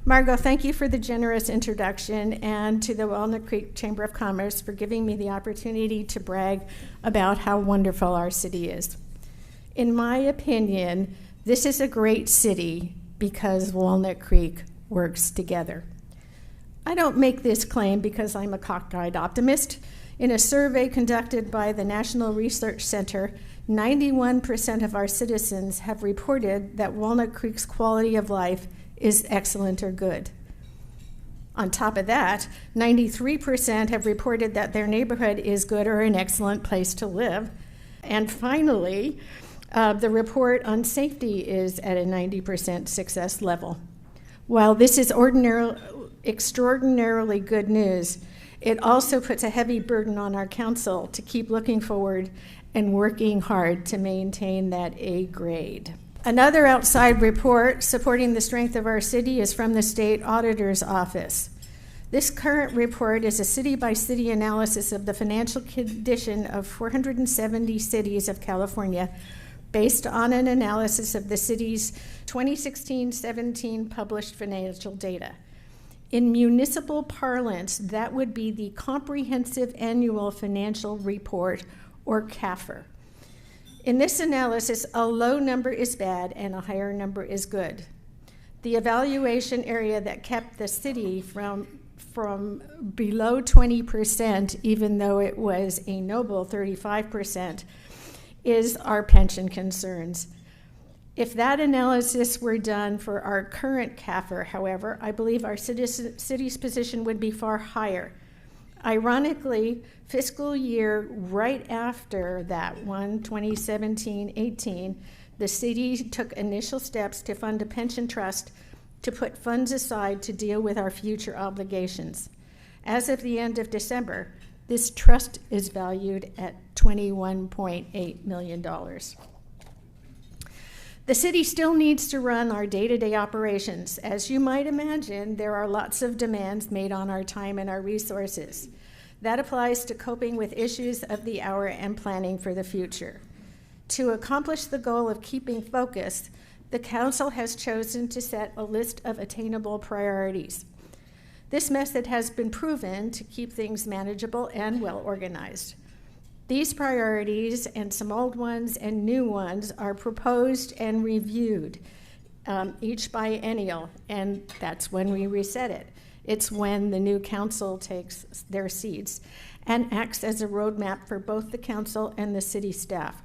Margot, thank you for the generous introduction, and to the Walnut Creek Chamber of Commerce for giving me the opportunity to brag about how wonderful our city is. In my opinion, this is a great city because Walnut Creek works together. I don't make this claim because I'm a cockeyed optimist. In a survey conducted by the National Research Center, 91% of our citizens have reported that Walnut Creek's quality of life is excellent or good. On top of that, 93% have reported that their neighborhood is good or an excellent place to live. And finally, the report on safety is at a 90% success level. While this is extraordinarily good news, it also puts a heavy burden on our council to keep looking forward and working hard to maintain that A grade. Another outside report supporting the strength of our city is from the State Auditor's Office. This current report is a city-by-city analysis of the financial condition of 470 cities of California based on an analysis of the city's 2016-17 published financial data. In municipal parlance, that would be the Comprehensive Annual Financial Report, or CAFR. In this analysis, a low number is bad and a higher number is good. The evaluation area that kept the city from below 20%, even though it was a noble 35%, is our pension concerns. If that analysis were done for our current CAFR, however, I believe our city's position would be far higher. Ironically, fiscal year right after that one, 2017-18, the city took initial steps to fund a pension trust to put funds aside to deal with our future obligations. As of the end of December, this trust is valued at $21.8 million. The city still needs to run our day-to-day operations. As you might imagine, there are lots of demands made on our time and our resources. That applies to coping with issues of the hour and planning for the future. To accomplish the goal of keeping focus, the council has chosen to set a list of attainable priorities. This method has been proven to keep things manageable and well organized. These priorities, and some old ones and new ones, are proposed and reviewed each biennial, and that's when we reset it. It's when the new council takes their seats and acts as a roadmap for both the council and the city staff.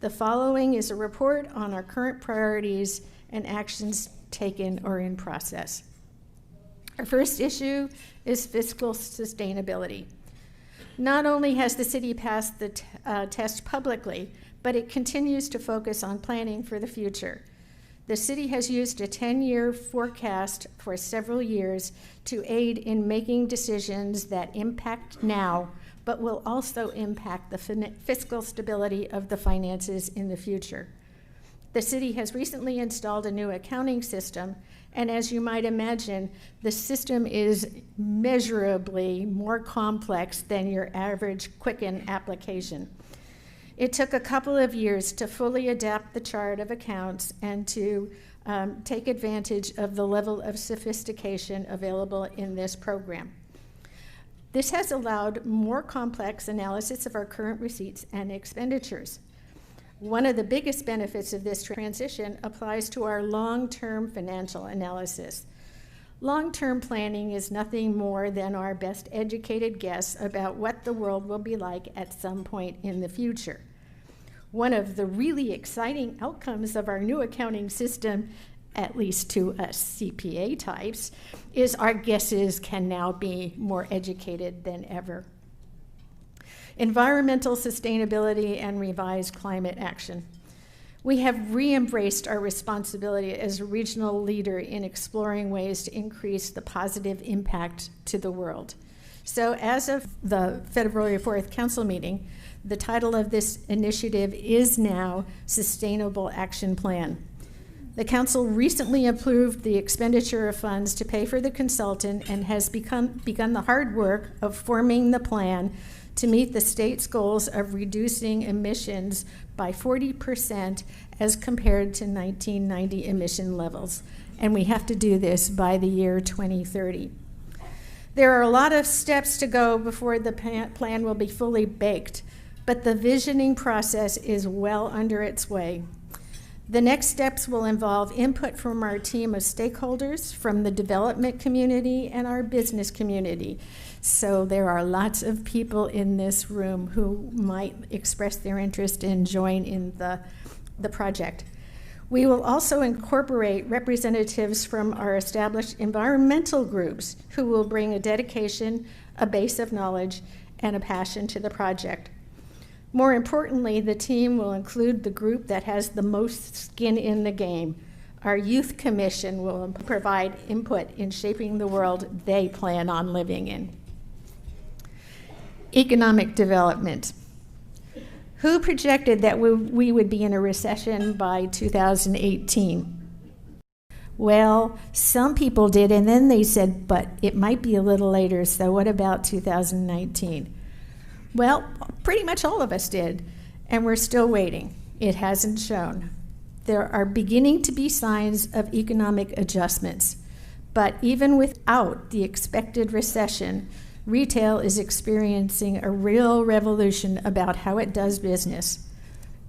The following is a report on our current priorities and actions taken or in process. Our first issue is fiscal sustainability. Not only has the city passed the test publicly, but it continues to focus on planning for the future. The city has used a 10-year forecast for several years to aid in making decisions that impact now, but will also impact the fiscal stability of the finances in the future. The city has recently installed a new accounting system, and as you might imagine, the system is measurably more complex than your average Quicken application. It took a couple of years to fully adapt the chart of accounts and to take advantage of the level of sophistication available in this program. This has allowed more complex analysis of our current receipts and expenditures. One of the biggest benefits of this transition applies to our long-term financial analysis. Long-term planning is nothing more than our best educated guess about what the world will be like at some point in the future. One of the really exciting outcomes of our new accounting system, at least to us CPA types, is our guesses can now be more educated than ever. Environmental sustainability and revised climate action. We have re-embraced our responsibility as a regional leader in exploring ways to increase the positive impact to the world. So as of the February 4th council meeting, the title of this initiative is now Sustainable Action Plan. The council recently approved the expenditure of funds to pay for the consultant and has begun the hard work of forming the plan to meet the state's goals of reducing emissions by 40% as compared to 1990 emission levels. and we have to do this by the year 2030. There are a lot of steps to go before the plan will be fully baked, but the visioning process is well under its way. The next steps will involve input from our team of stakeholders, from the development community and our business community. So there are lots of people in this room who might express their interest in joining the project. We will also incorporate representatives from our established environmental groups who will bring a dedication, a base of knowledge, and a passion to the project. More importantly, the team will include the group that has the most skin in the game. Our youth commission will provide input in shaping the world they plan on living in. Economic development. Who projected that we would be in a recession by 2018? Well, some people did, and then they said, but it might be a little later, so what about 2019? Well, pretty much all of us did, and we're still waiting. It hasn't shown. There are beginning to be signs of economic adjustments, but even without the expected recession, retail is experiencing a real revolution about how it does business.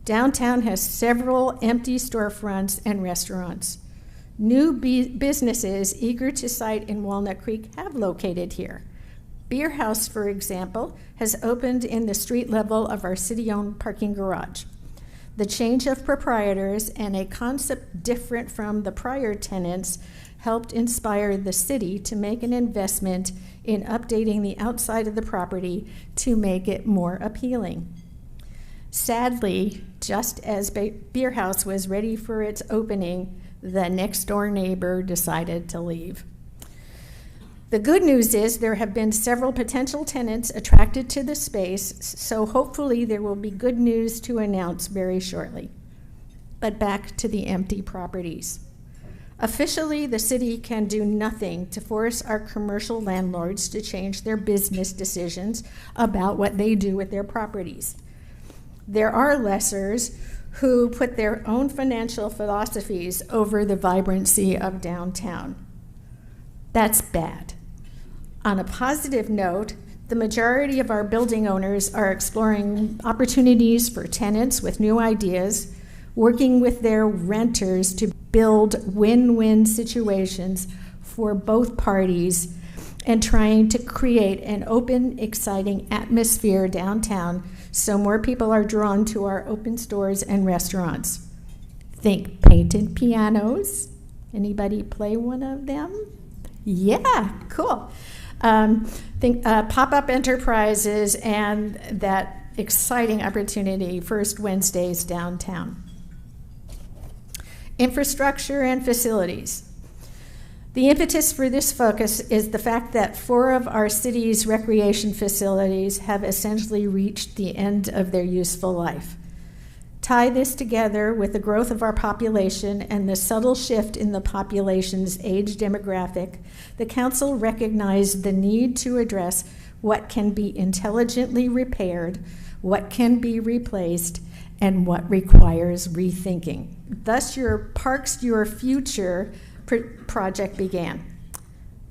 Downtown has several empty storefronts and restaurants. New businesses eager to site in Walnut Creek have located here. Beer House, for example, has opened in the street level of our city-owned parking garage. The change of proprietors and a concept different from the prior tenants helped inspire the city to make an investment in updating the outside of the property to make it more appealing. Sadly, just as Beer House was ready for its opening, the next-door neighbor decided to leave. The good news is there have been several potential tenants attracted to the space, so hopefully there will be good news to announce very shortly. But back to the empty properties. Officially, the city can do nothing to force our commercial landlords to change their business decisions about what they do with their properties. There are lessors who put their own financial philosophies over the vibrancy of downtown. That's bad. On a positive note, the majority of our building owners are exploring opportunities for tenants with new ideas, working with their renters to build win-win situations for both parties, and trying to create an open, exciting atmosphere downtown so more people are drawn to our open stores and restaurants. Think painted pianos. Anybody play one of them? Yeah, cool. Think pop-up enterprises and that exciting opportunity, First Wednesdays downtown. Infrastructure and facilities. The impetus for this focus is the fact that 4 of our city's recreation facilities have essentially reached the end of their useful life. Tie this together with the growth of our population and the subtle shift in the population's age demographic, the council recognized the need to address what can be intelligently repaired, what can be replaced, and what requires rethinking. Thus, your Parks Your Future project began.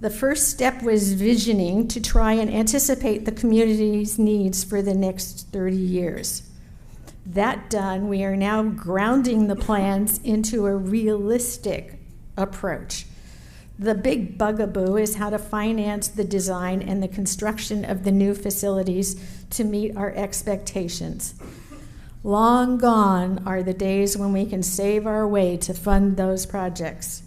The first step was visioning to try and anticipate the community's needs for the next 30 years. That done, we are now grounding the plans into a realistic approach. The big bugaboo is how to finance the design and the construction of the new facilities to meet our expectations. Long gone are the days when we can save our way to fund those projects.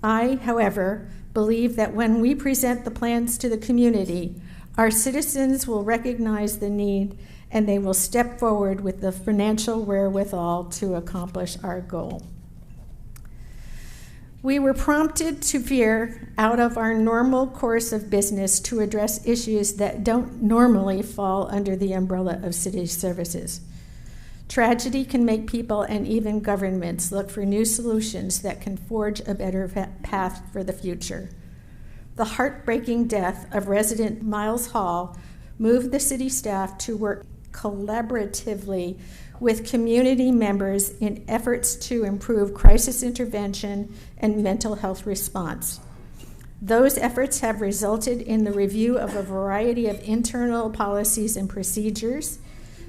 I, however, believe that when we present the plans to the community, our citizens will recognize the need and they will step forward with the financial wherewithal to accomplish our goal. We were prompted to veer out of our normal course of business to address issues that don't normally fall under the umbrella of city services. Tragedy can make people and even governments look for new solutions that can forge a better path for the future. The heartbreaking death of resident Miles Hall moved the city staff to work collaboratively with community members in efforts to improve crisis intervention and mental health response. Those efforts have resulted in the review of a variety of internal policies and procedures.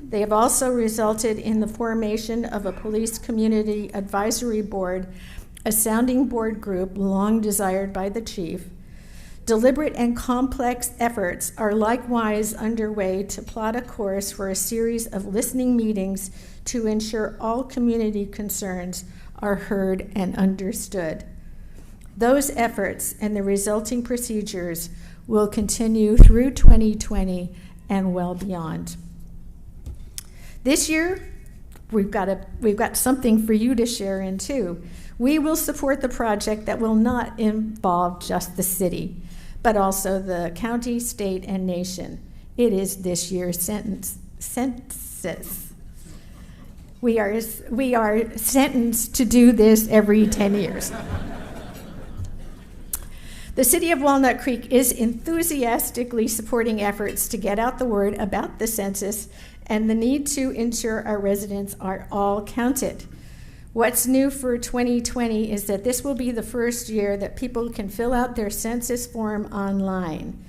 They have also resulted in the formation of a police community advisory board, a sounding board group long desired by the chief. Deliberate and complex efforts are likewise underway to plot a course for a series of listening meetings to ensure all community concerns are heard and understood. Those efforts and the resulting procedures will continue through 2020 and well beyond. This year, we've got something for you to share in too. We will support the project that will not involve just the city, but also the county, state, and nation. It is this year's census. We are sentenced to do this every 10 years. The City of Walnut Creek is enthusiastically supporting efforts to get out the word about the census and the need to ensure our residents are all counted. What's new for 2020 is that this will be the first year that people can fill out their census form online.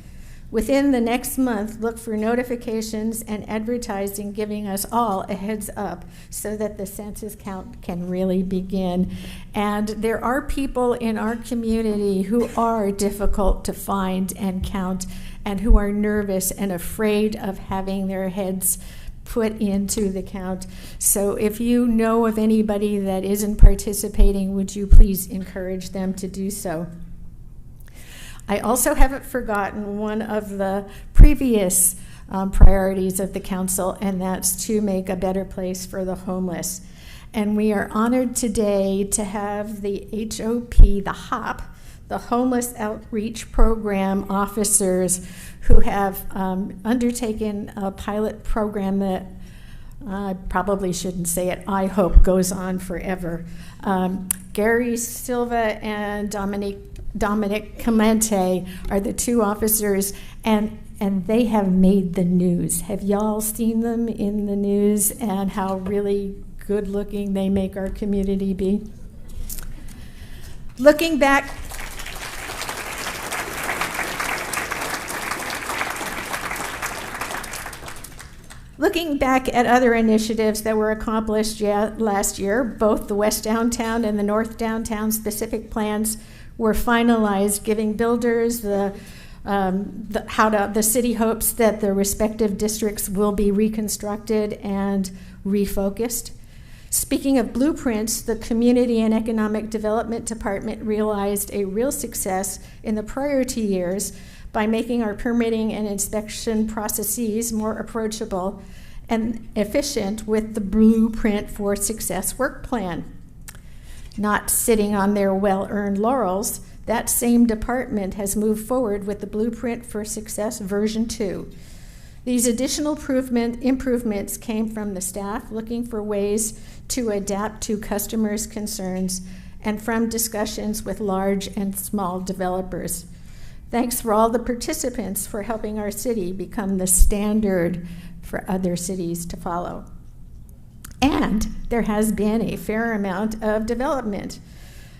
Within the next month, look for notifications and advertising giving us all a heads up so that the census count can really begin. And there are people in our community who are difficult to find and count and who are nervous and afraid of having their heads put into the count. So if you know of anybody that isn't participating, would you please encourage them to do so? I also haven't forgotten one of the previous priorities of the council, and that's to make a better place for the homeless. And we are honored today to have the HOP, the Homeless Outreach Program officers who have undertaken a pilot program that I probably shouldn't say it, I hope goes on forever. Gary Silva and Dominic Clemente are the two officers, and they have made the news. Have y'all seen them in the news and how really good looking they make our community be? Looking back at other initiatives that were accomplished last year, both the West Downtown and the North Downtown specific plans were finalized, giving builders the city hopes that the respective districts will be reconstructed and refocused. Speaking of blueprints, the Community and Economic Development Department realized a real success in the prior 2 years by making our permitting and inspection processes more approachable and efficient with the Blueprint for Success work plan. Not sitting on their well-earned laurels, that same department has moved forward with the Blueprint for Success version 2. These additional improvements came from the staff looking for ways to adapt to customers' concerns and from discussions with large and small developers. Thanks for all the participants for helping our city become the standard for other cities to follow. And there has been a fair amount of development.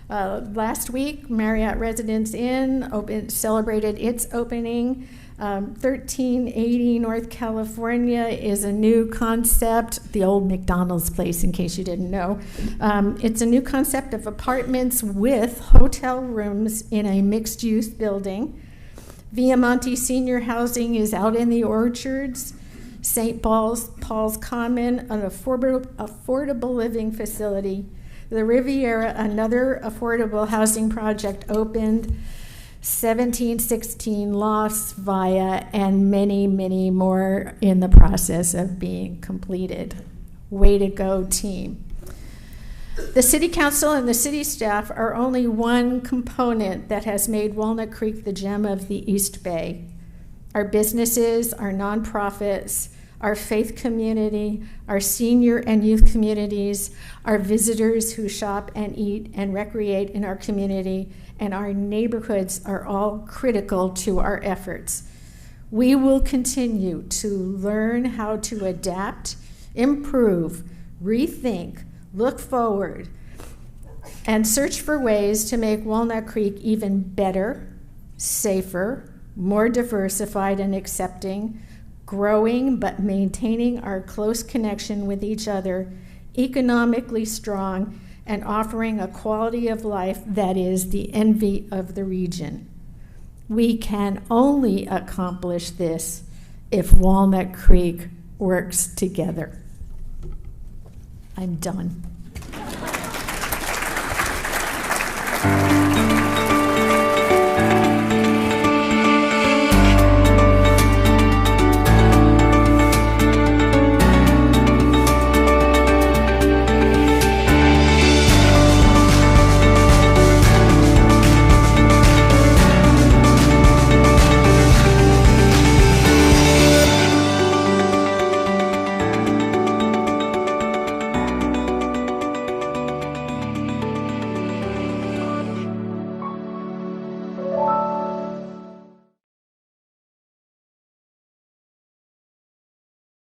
Last week, Marriott Residence Inn celebrated its opening. 1380 North California is a new concept, the old McDonald's place, in case you didn't know. It's a new concept of apartments with hotel rooms in a mixed-use building. Viamonte Senior Housing is out in the orchards. St. Paul's Common, an affordable living facility. The Riviera, another affordable housing project, opened. 1716 Los Via, and many, many more in the process of being completed. Way to go, team. The City Council and the city staff are only one component that has made Walnut Creek the gem of the East Bay. Our businesses, our nonprofits, our faith community, our senior and youth communities, our visitors who shop and eat and recreate in our community, and our neighborhoods are all critical to our efforts. We will continue to learn how to adapt, improve, rethink, look forward, and search for ways to make Walnut Creek even better, safer, more diversified and accepting, growing but maintaining our close connection with each other, economically strong, and offering a quality of life that is the envy of the region. We can only accomplish this if Walnut Creek works together. I'm done.